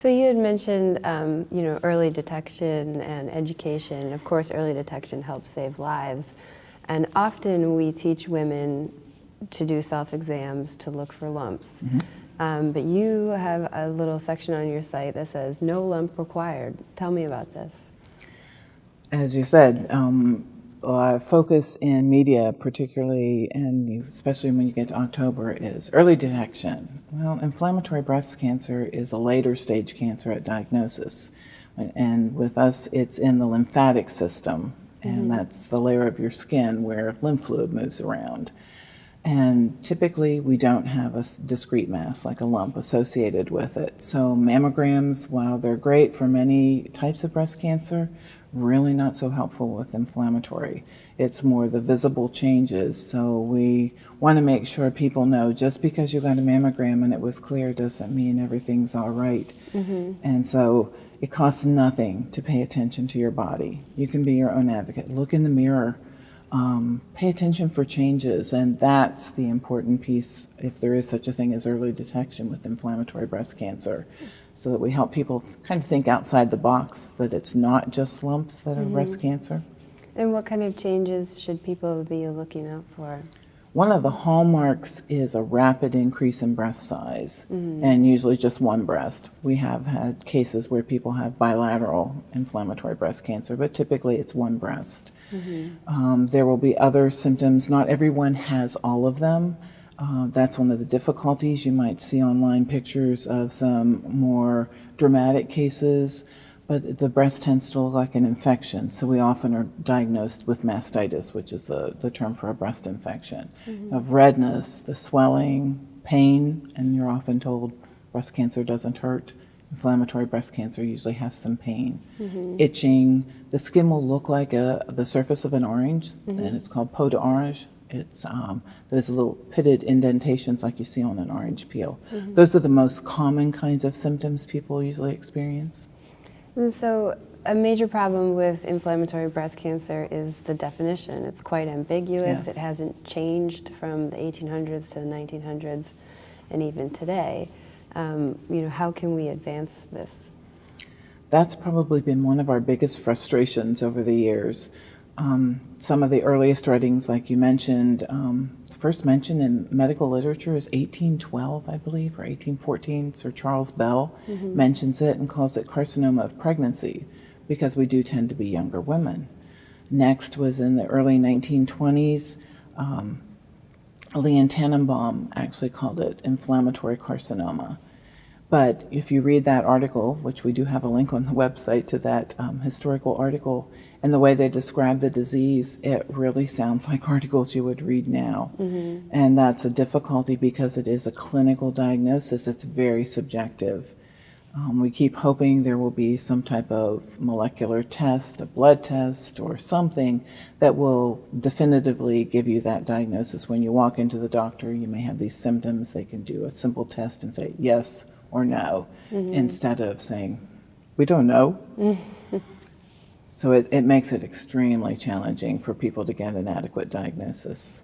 So you had mentioned, early detection and education. Of course, early detection helps save lives. And often we teach women to do self-exams to look for lumps. But you have a little section on your site that says, no lump required. Tell me about this. As you said, focus in media, particularly, and especially when you get to October, is early detection. Well, inflammatory breast cancer is a later stage cancer at diagnosis. And with us, it's in the lymphatic system, and that's the layer of your skin where lymph fluid moves around. And typically, we don't have a discrete mass, like a lump, associated with it. So mammograms, while they're great for many types of breast cancer, really not so helpful with inflammatory. It's more the visible changes. So we want to make sure people know just because you got a mammogram and it was clear doesn't mean everything's all right. And so it costs nothing to pay attention to your body. You can be your own advocate. Look in the mirror. Pay attention for changes, and that's the important piece if there is such a thing as early detection with inflammatory breast cancer, so that we help people kind of think outside the box, that it's not just lumps that are breast cancer. And what kind of changes should people be looking out for? One of the hallmarks is a rapid increase in breast size, and usually just one breast. We have had cases where people have bilateral inflammatory breast cancer, but typically it's one breast. There will be other symptoms. Not everyone has all of them. That's one of the difficulties. You might see online pictures of some more dramatic cases, but the breast tends to look like an infection, so we often are diagnosed with mastitis, which is the term for a breast infection, of redness, the swelling, pain, and you're often told breast cancer doesn't hurt. Inflammatory breast cancer usually has some pain. Itching, the skin will look like the surface of an orange, and it's called peau d'orange. There's little pitted indentations like you see on an orange peel. Those are the most common kinds of symptoms people usually experience. And so a major problem with inflammatory breast cancer is the definition. It's quite ambiguous. Yes. It hasn't changed from the 1800s to the 1900s and even today. How can we advance this? That's probably been one of our biggest frustrations over the years. Some of the earliest writings, like you mentioned, the first mention in medical literature is 1812, I believe, or 1814. Sir Charles Bell mentions it and calls it carcinoma of pregnancy, because we do tend to be younger women. Next was in the early 1920s. Leon Tannenbaum actually called it inflammatory carcinoma. But if you read that article, which we do have a link on the website to that historical article, and the way they describe the disease, it really sounds like articles you would read now. And that's a difficulty because it is a clinical diagnosis. It's very subjective. We keep hoping there will be some type of molecular test, a blood test, or something that will definitively give you that diagnosis. When you walk into the doctor, you may have these symptoms. They can do a simple test and say yes or no, instead of saying, we don't know. So it makes it extremely challenging for people to get an adequate diagnosis.